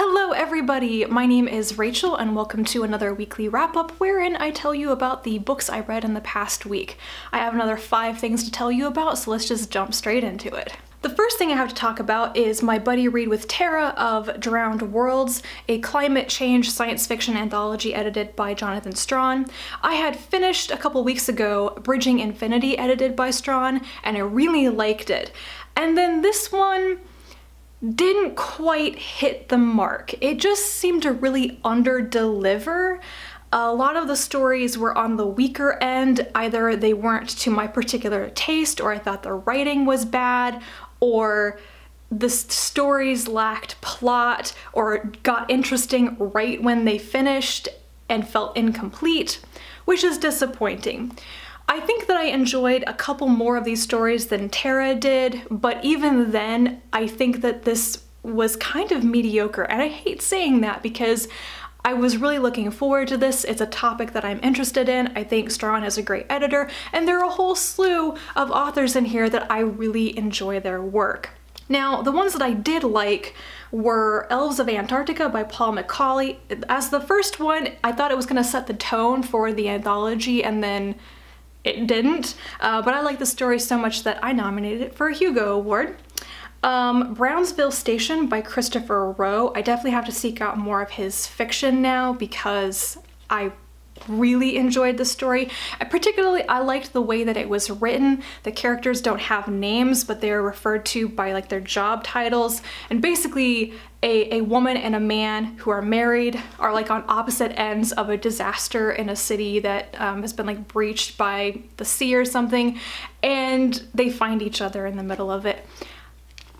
Hello everybody, my name is Rachel and welcome to another weekly wrap-up wherein I tell you about the books I read in the past week. I have another 5 things to tell you about, so let's just jump straight into it. The first thing I have to talk about is my buddy read with Tara of Drowned Worlds, a climate change science fiction anthology edited by Jonathan Strahan. I had finished a couple weeks ago Bridging Infinity edited by Strahan and I really liked it. And then this one didn't quite hit the mark. It just seemed to really under-deliver. A lot of the stories were on the weaker end. Either they weren't to my particular taste, or I thought the writing was bad, or the stories lacked plot, or got interesting right when they finished and felt incomplete, which is disappointing. I think that I enjoyed a couple more of these stories than Tara did, but even then, I think that this was kind of mediocre, and I hate saying that because I was really looking forward to this. It's a topic that I'm interested in. I think Strahan is a great editor, and there are a whole slew of authors in here that I really enjoy their work. Now, the ones that I did like were Elves of Antarctica by Paul McCauley. As the first one, I thought it was going to set the tone for the anthology, and then it didn't, but I like the story so much that I nominated it for a Hugo Award. Brownsville Station by Christopher Rowe. I definitely have to seek out more of his fiction now because I really enjoyed the story. I liked the way that it was written. The characters don't have names, but they're referred to by like their job titles, and basically a woman and a man who are married are like on opposite ends of a disaster in a city that has been like breached by the sea or something, and they find each other in the middle of it.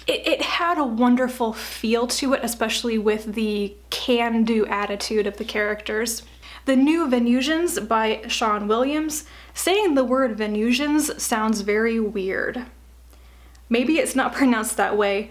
It had a wonderful feel to it, especially with the can-do attitude of the characters. The New Venusians by Sean Williams. Saying the word Venusians sounds very weird. Maybe it's not pronounced that way.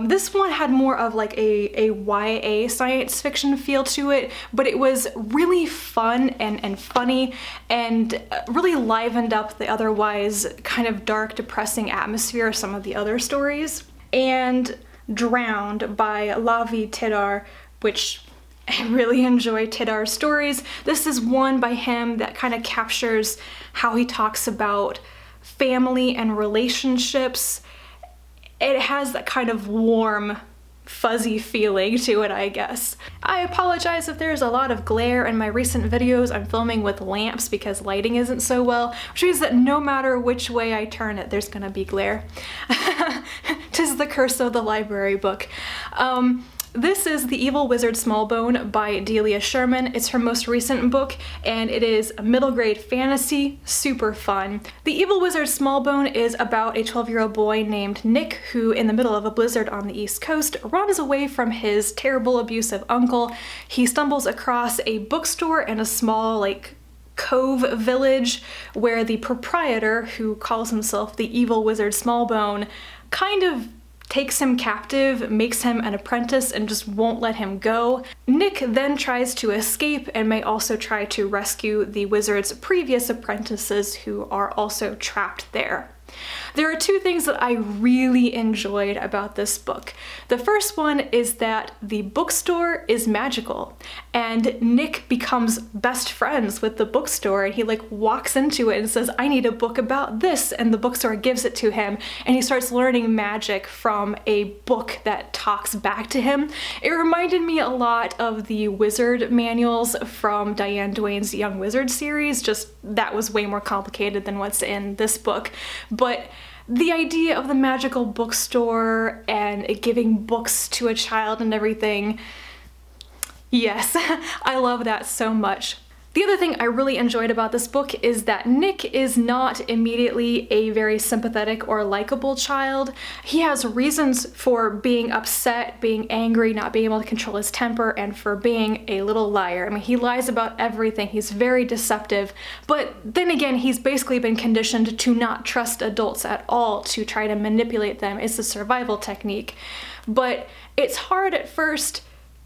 This one had more of like a YA science fiction feel to it, but it was really fun and funny and really livened up the otherwise kind of dark, depressing atmosphere of some of the other stories. And Drowned by Lavi Tidar, which I really enjoy Tidar's stories. This is one by him that kind of captures how he talks about family and relationships. It has that kind of warm, fuzzy feeling to it, I guess. I apologize if there's a lot of glare in my recent videos. I'm filming with lamps because lighting isn't so well, which means that no matter which way I turn it, there's gonna be glare. 'Tis the curse of the library book. This is The Evil Wizard Smallbone by Delia Sherman. It's her most recent book, and it is a middle grade fantasy, super fun. The Evil Wizard Smallbone is about a 12-year-old boy named Nick who, in the middle of a blizzard on the East Coast, runs away from his terrible, abusive uncle. He stumbles across a bookstore in a small, like, cove village where the proprietor, who calls himself the Evil Wizard Smallbone, kind of takes him captive, makes him an apprentice, and just won't let him go. Nick then tries to escape and may also try to rescue the wizard's previous apprentices who are also trapped there. There are 2 things that I really enjoyed about this book. The first one is that the bookstore is magical, and Nick becomes best friends with the bookstore, and he like walks into it and says, I need a book about this, and the bookstore gives it to him, and he starts learning magic from a book that talks back to him. It reminded me a lot of the wizard manuals from Diane Duane's Young Wizard series, just that was way more complicated than what's in this book. But the idea of the magical bookstore and it giving books to a child and everything, yes, I love that so much. The other thing I really enjoyed about this book is that Nick is not immediately a very sympathetic or likable child. He has reasons for being upset, being angry, not being able to control his temper, and for being a little liar. I mean, he lies about everything. He's very deceptive, but then again, he's basically been conditioned to not trust adults at all, to try to manipulate them. It's a survival technique. But it's hard at first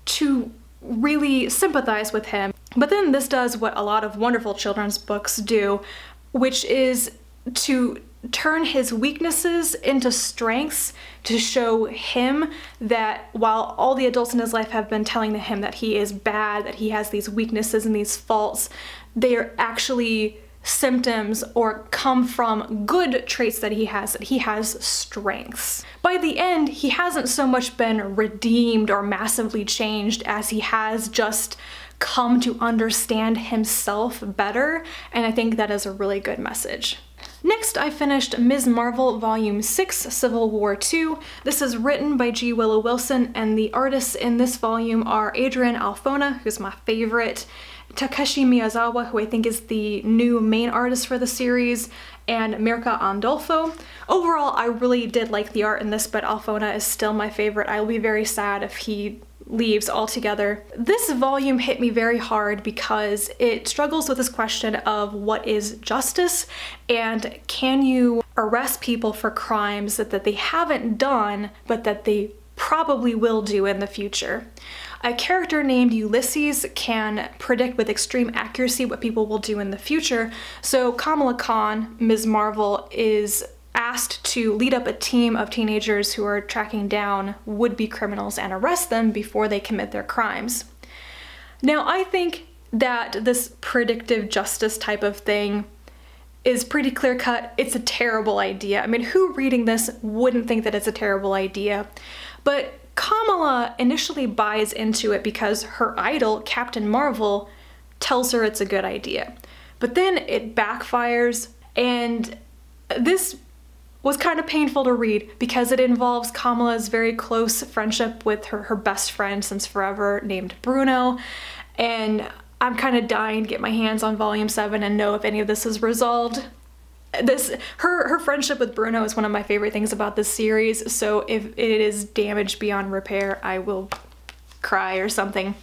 to really sympathize with him. But then this does what a lot of wonderful children's books do, which is to turn his weaknesses into strengths to show him that while all the adults in his life have been telling him that he is bad, that he has these weaknesses and these faults, they are actually symptoms or come from good traits that he has strengths. By the end, he hasn't so much been redeemed or massively changed as he has just come to understand himself better, and I think that is a really good message. Next, I finished Ms. Marvel Volume 6, Civil War II. This is written by G. Willow Wilson, and the artists in this volume are Adrian Alfona, who's my favorite, Takeshi Miyazawa, who I think is the new main artist for the series, and Mirka Andolfo. Overall, I really did like the art in this, but Alfona is still my favorite. I will be very sad if he leaves altogether. This volume hit me very hard because it struggles with this question of what is justice, and can you arrest people for crimes that they haven't done but that they probably will do in the future. A character named Ulysses can predict with extreme accuracy what people will do in the future, so Kamala Khan, Ms. Marvel, is asked to lead up a team of teenagers who are tracking down would-be criminals and arrest them before they commit their crimes. Now, I think that this predictive justice type of thing is pretty clear-cut. It's a terrible idea. I mean, who reading this wouldn't think that it's a terrible idea? But Kamala initially buys into it because her idol, Captain Marvel, tells her it's a good idea. But then it backfires, and this was kind of painful to read because it involves Kamala's very close friendship with her best friend since forever named Bruno, and I'm kind of dying to get my hands on Volume 7 and know if any of this is resolved. Her friendship with Bruno is one of my favorite things about this series, so if it is damaged beyond repair, I will cry or something.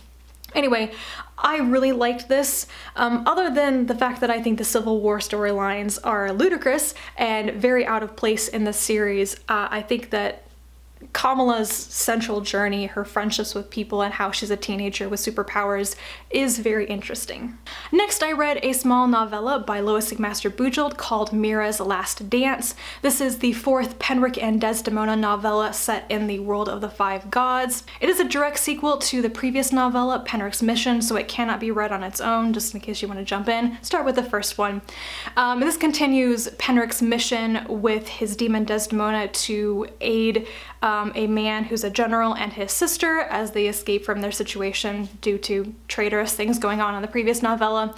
Anyway, I really liked this, other than the fact that I think the Civil War storylines are ludicrous and very out of place in this series. I think that Kamala's central journey, her friendships with people, and how she's a teenager with superpowers is very interesting. Next, I read a small novella by Lois McMaster Bujold called Mira's Last Dance. This is the fourth Penric and Desdemona novella set in the world of the Five Gods. It is a direct sequel to the previous novella, Penric's Mission, so it cannot be read on its own, just in case you want to jump in. Start with the first one. This continues Penric's mission with his demon Desdemona to aid a man who's a general and his sister as they escape from their situation due to traitorous things going on in the previous novella.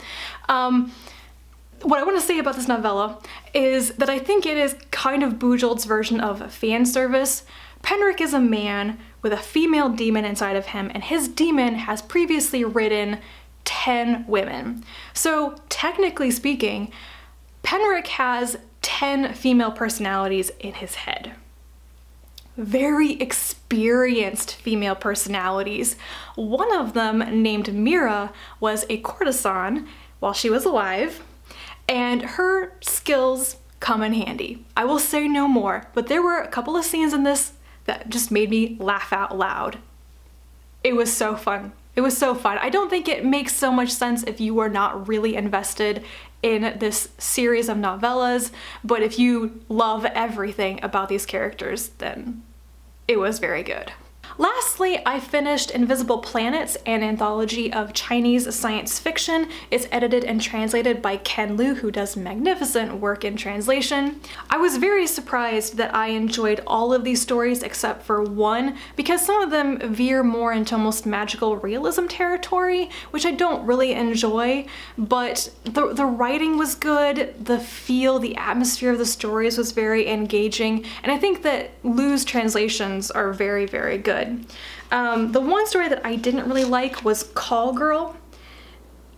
What I want to say about this novella is that I think it is kind of Bujold's version of fan service. Penric is a man with a female demon inside of him, and his demon has previously ridden 10 women. So technically speaking, Penric has 10 female personalities in his head. Very experienced female personalities. One of them, named Mira, was a courtesan while she was alive, and her skills come in handy. I will say no more, but there were a couple of scenes in this that just made me laugh out loud. It was so fun. It was so fun. I don't think it makes so much sense if you are not really invested in this series of novellas, but if you love everything about these characters, then it was very good. Lastly, I finished Invisible Planets, an anthology of Chinese science fiction. It's edited and translated by Ken Liu, who does magnificent work in translation. I was very surprised that I enjoyed all of these stories except for one, because some of them veer more into almost magical realism territory, which I don't really enjoy, but the writing was good, the feel, the atmosphere of the stories was very engaging, and I think that Liu's translations are very, very good. The one story that I didn't really like was Call Girl.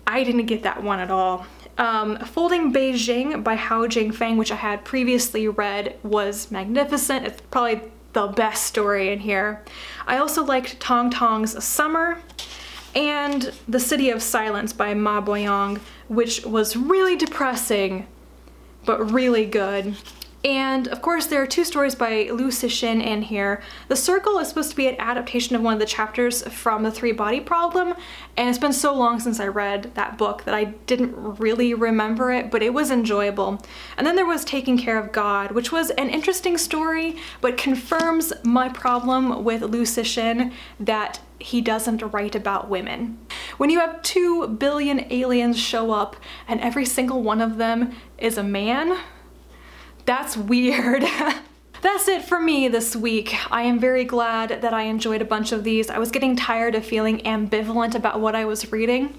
I didn't get that one at all. Folding Beijing by Hao Jingfeng, which I had previously read, was magnificent. It's probably the best story in here. I also liked Tong Tong's Summer and The City of Silence by Ma Boyong, which was really depressing, but really good. And of course there are 2 stories by Liu Cixin in here. The Circle is supposed to be an adaptation of one of the chapters from The Three-Body Problem, and it's been so long since I read that book that I didn't really remember it, but it was enjoyable. And then there was Taking Care of God, which was an interesting story, but confirms my problem with Liu Cixin that he doesn't write about women. When you have 2 billion aliens show up and every single one of them is a man, that's weird. That's it for me this week. I am very glad that I enjoyed a bunch of these. I was getting tired of feeling ambivalent about what I was reading.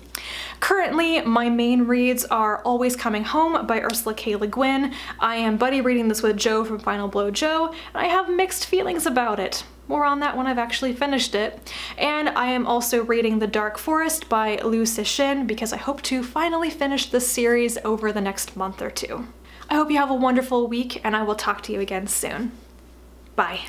Currently, my main reads are Always Coming Home by Ursula K. Le Guin. I am buddy reading this with Joe from Final Blow Joe, and I have mixed feelings about it. More on that when I've actually finished it. And I am also reading The Dark Forest by Liu Cixin because I hope to finally finish this series over the next month or 2. I hope you have a wonderful week, and I will talk to you again soon. Bye.